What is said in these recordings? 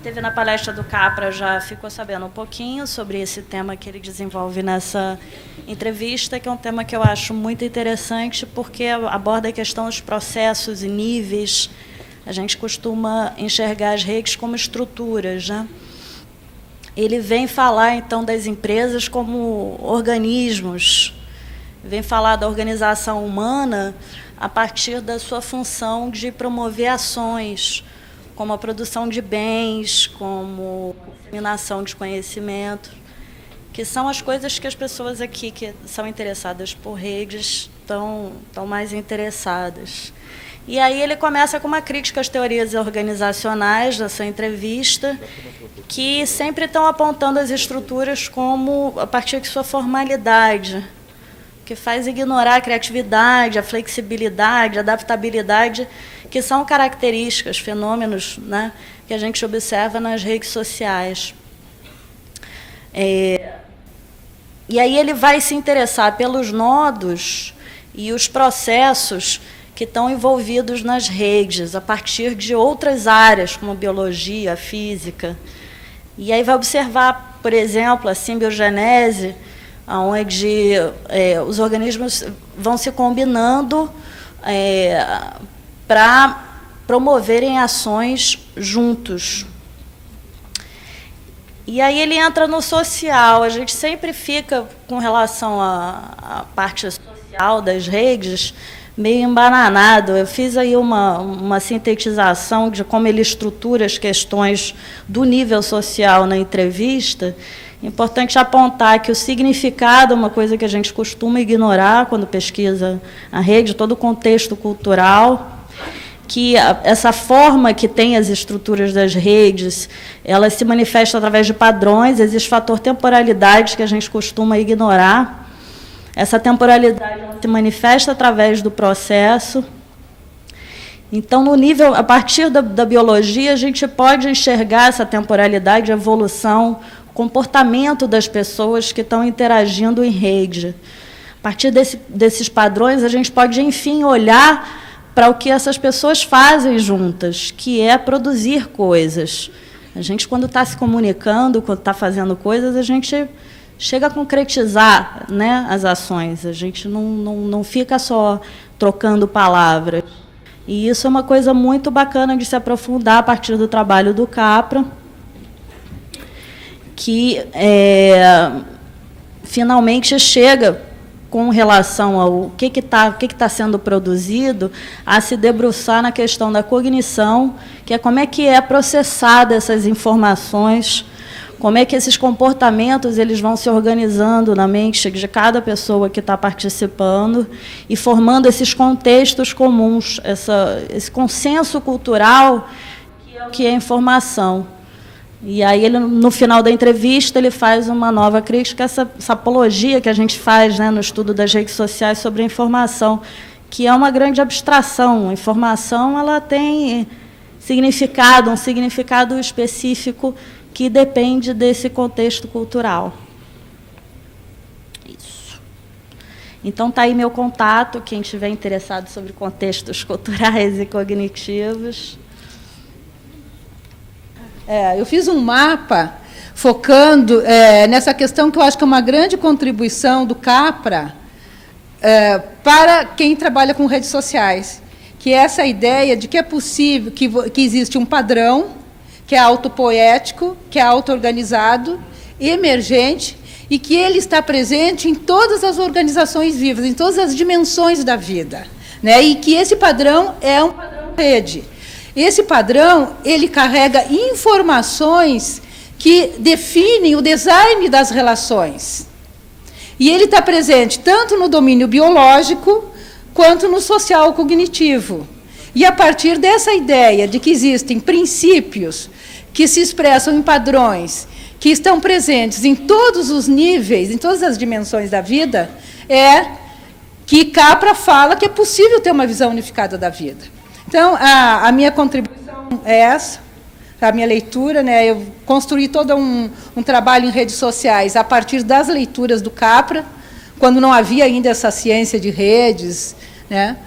teve na palestra do Capra já ficou sabendo um pouquinho sobre esse tema que ele desenvolve nessa entrevista, que é um tema que eu acho muito interessante, porque aborda a questão dos processos e níveis. A gente costuma enxergar as redes como estruturas, né? Ele vem falar, então, das empresas como organismos, vem falar da organização humana a partir da sua função de promover ações, como a produção de bens, como a disseminação de conhecimento, que são as coisas que as pessoas aqui que são interessadas por redes estão mais interessadas. E aí ele começa com uma crítica às teorias organizacionais dessa entrevista, que sempre estão apontando as estruturas como a partir de sua formalidade, que faz ignorar a criatividade, a flexibilidade, a adaptabilidade, que são características, fenômenos, né, que a gente observa nas redes sociais. E aí ele vai se interessar pelos nodos e os processos que estão envolvidos nas redes, a partir de outras áreas, como biologia, física. E aí vai observar, por exemplo, a simbiogenese, onde os organismos vão se combinando para promoverem ações juntos. E aí ele entra no social. A gente sempre fica, com relação à parte social das redes, meio embananado. Eu fiz aí uma sintetização de como ele estrutura as questões do nível social na entrevista. Importante apontar que o significado é uma coisa que a gente costuma ignorar quando pesquisa a rede, todo o contexto cultural, que essa forma que tem as estruturas das redes, ela se manifesta através de padrões, existe fator temporalidade que a gente costuma ignorar. Essa temporalidade se manifesta através do processo. Então, no nível, a partir da biologia, a gente pode enxergar essa temporalidade, evolução, comportamento das pessoas que estão interagindo em rede. A partir desses padrões, a gente pode, enfim, olhar para o que essas pessoas fazem juntas, que é produzir coisas. A gente, quando está se comunicando, quando está fazendo coisas, a gente chega a concretizar, né, as ações. A gente não fica só trocando palavras. E isso é uma coisa muito bacana de se aprofundar a partir do trabalho do Capra, que finalmente chega, com relação ao que está sendo produzido, a se debruçar na questão da cognição, que é como é que é processada essas informações, como é que esses comportamentos eles vão se organizando na mente de cada pessoa que está participando e formando esses contextos comuns, esse consenso cultural que é a informação. E aí, ele, no final da entrevista, ele faz uma nova crítica, essa apologia que a gente faz, né, no estudo das redes sociais sobre a informação, que é uma grande abstração. A informação ela tem significado, um significado específico que depende desse contexto cultural. Isso. Então, está aí meu contato, quem estiver interessado sobre contextos culturais e cognitivos. Eu fiz um mapa focando nessa questão que eu acho que é uma grande contribuição do Capra para quem trabalha com redes sociais, que é essa ideia de que é possível, que existe um padrão, que é autopoético, que é auto-organizado, emergente, e que ele está presente em todas as organizações vivas, em todas as dimensões da vida, né? E que esse padrão é um padrão rede. Esse padrão, ele carrega informações que definem o design das relações. E ele está presente tanto no domínio biológico, quanto no social cognitivo. E a partir dessa ideia de que existem princípios que se expressam em padrões, que estão presentes em todos os níveis, em todas as dimensões da vida, que Capra fala que é possível ter uma visão unificada da vida. Então, a minha contribuição é essa, a minha leitura, né? Eu construí todo um trabalho em redes sociais a partir das leituras do Capra, quando não havia ainda essa ciência de redes, né?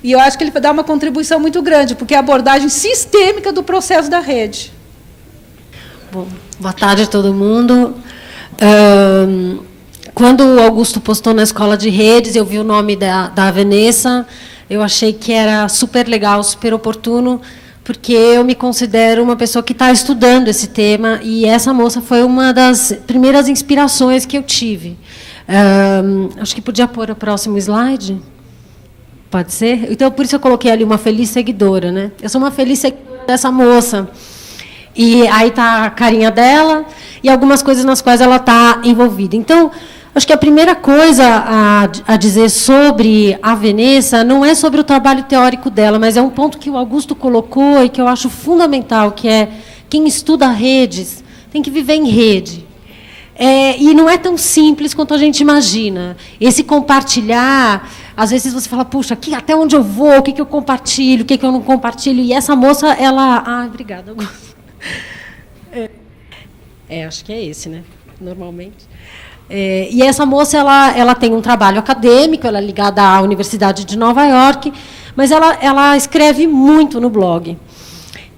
E eu acho que ele dá uma contribuição muito grande, porque é a abordagem sistêmica do processo da rede. Bom, boa tarde a todo mundo. Quando o Augusto postou na Escola de Redes, eu vi o nome da Vanessa, eu achei que era super legal, super oportuno, porque eu me considero uma pessoa que está estudando esse tema, e essa moça foi uma das primeiras inspirações que eu tive. Acho que podia pôr o próximo slide. Pode ser? Então, por isso eu coloquei ali uma feliz seguidora, né? Eu sou uma feliz seguidora dessa moça. E aí está a carinha dela e algumas coisas nas quais ela está envolvida. Então, acho que a primeira coisa a dizer sobre a Vanessa não é sobre o trabalho teórico dela, mas é um ponto que o Augusto colocou e que eu acho fundamental, que é quem estuda redes tem que viver em rede. E não é tão simples quanto a gente imagina. Esse compartilhar, às vezes você fala, puxa, aqui, até onde eu vou, o que eu compartilho, o que eu não compartilho. E essa moça, ela... Ah, obrigada, Augusto. Acho que é esse, né? Normalmente. E essa moça, ela tem um trabalho acadêmico, ela é ligada à Universidade de Nova York, mas ela escreve muito no blog.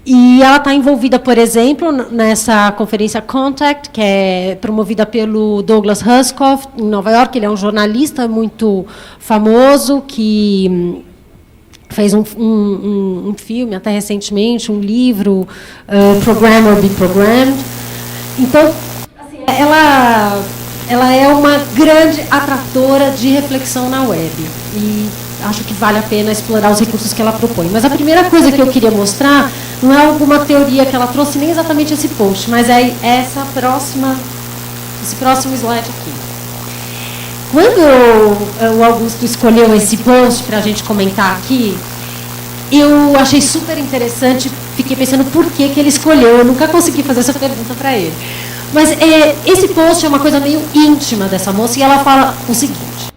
E ela está envolvida, por exemplo, nessa conferência Contact, que é promovida pelo Douglas Rushkoff, em Nova York. Ele é um jornalista muito famoso, que fez um filme, até recentemente, um livro, Program or Be Programmed. Então, assim, ela é uma grande atratora de reflexão na web. E acho que vale a pena explorar os recursos que ela propõe. Mas a primeira coisa que eu queria mostrar não é alguma teoria que ela trouxe, nem exatamente esse post, mas é esse próximo slide aqui. Quando o Augusto escolheu esse post para a gente comentar aqui, eu achei super interessante, fiquei pensando por que ele escolheu, eu nunca consegui fazer essa pergunta para ele. Mas esse post é uma coisa meio íntima dessa moça, e ela fala o seguinte: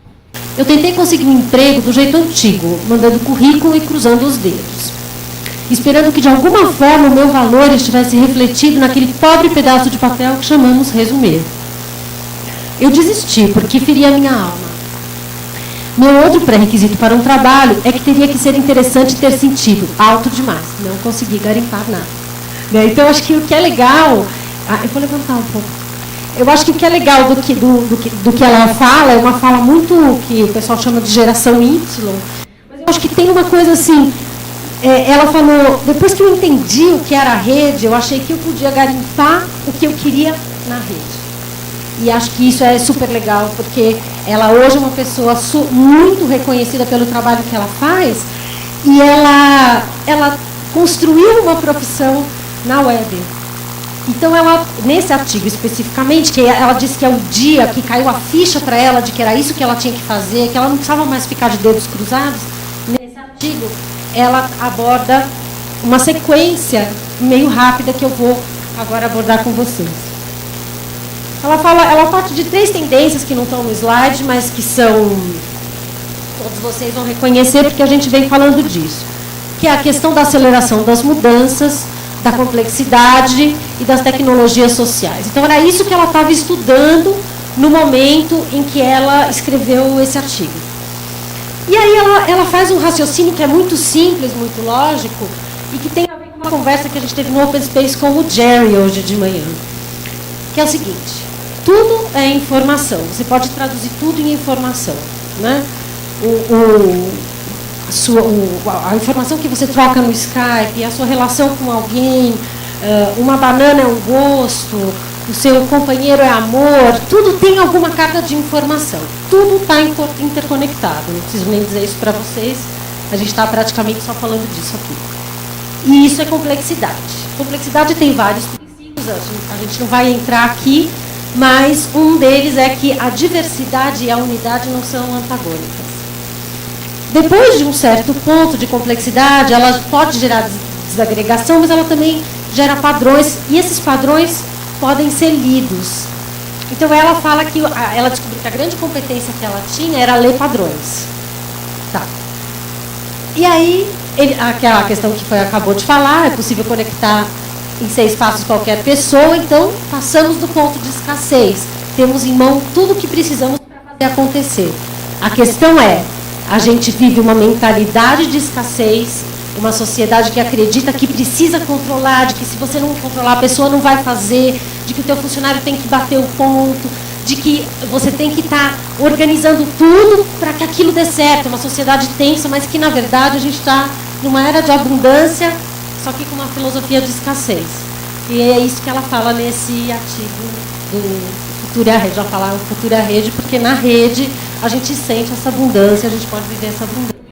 eu tentei conseguir um emprego do jeito antigo, mandando currículo e cruzando os dedos, esperando que de alguma forma o meu valor estivesse refletido naquele pobre pedaço de papel que chamamos resumê. Eu desisti, porque feria a minha alma. Meu outro pré-requisito para um trabalho é que teria que ser interessante e ter sentido. Alto demais. Não consegui garimpar nada. Então, acho que o que é legal... eu vou levantar um pouco. Eu acho que o que é legal do que ela fala é uma fala muito que o pessoal chama de geração Y. Mas eu acho que tem uma coisa assim... ela falou, depois que eu entendi o que era a rede, eu achei que eu podia garimpar o que eu queria na rede. E acho que isso é super legal, porque ela hoje é uma pessoa muito reconhecida pelo trabalho que ela faz, e ela construiu uma profissão na web. Então, ela, nesse artigo especificamente, que ela disse que é o dia que caiu a ficha para ela de que era isso que ela tinha que fazer, que ela não precisava mais ficar de dedos cruzados, nesse artigo ela aborda uma sequência meio rápida que eu vou agora abordar com vocês. Ela parte de 3 tendências que não estão no slide, mas que todos vocês vão reconhecer, porque a gente vem falando disso, que é a questão da aceleração das mudanças, da complexidade e das tecnologias sociais. Então, era isso que ela estava estudando no momento em que ela escreveu esse artigo. E aí ela faz um raciocínio que é muito simples, muito lógico, e que tem a ver com uma conversa que a gente teve no Open Space com o Jerry hoje de manhã, que é o seguinte: tudo é informação, você pode traduzir tudo em informação, né? A informação que você troca no Skype, a sua relação com alguém, uma banana é um gosto, o seu companheiro é amor, tudo tem alguma carga de informação. Tudo está interconectado. Não preciso nem dizer isso para vocês, a gente está praticamente só falando disso aqui. E isso é complexidade. Complexidade tem vários princípios, a gente não vai entrar aqui, mas um deles é que a diversidade e a unidade não são antagônicas. Depois de um certo ponto de complexidade, ela pode gerar desagregação, mas ela também gera padrões, e esses padrões podem ser lidos. Então, ela fala que ela descobriu que a grande competência que ela tinha era ler padrões. Tá. E aí, aquela questão que acabou de falar, é possível conectar em 6 passos qualquer pessoa, então passamos do ponto de escassez. Temos em mão tudo o que precisamos para fazer acontecer. A questão é, a gente vive uma mentalidade de escassez uma sociedade que acredita que precisa controlar, de que se você não controlar, a pessoa não vai fazer, de que o teu funcionário tem que bater o ponto, de que você tem que estar organizando tudo para que aquilo dê certo. Uma sociedade tensa, mas que, na verdade, a gente está numa era de abundância, só que com uma filosofia de escassez. E é isso que ela fala nesse artigo do Futuro é a Rede. Ela fala o futuro é a rede, porque na rede a gente sente essa abundância, a gente pode viver essa abundância.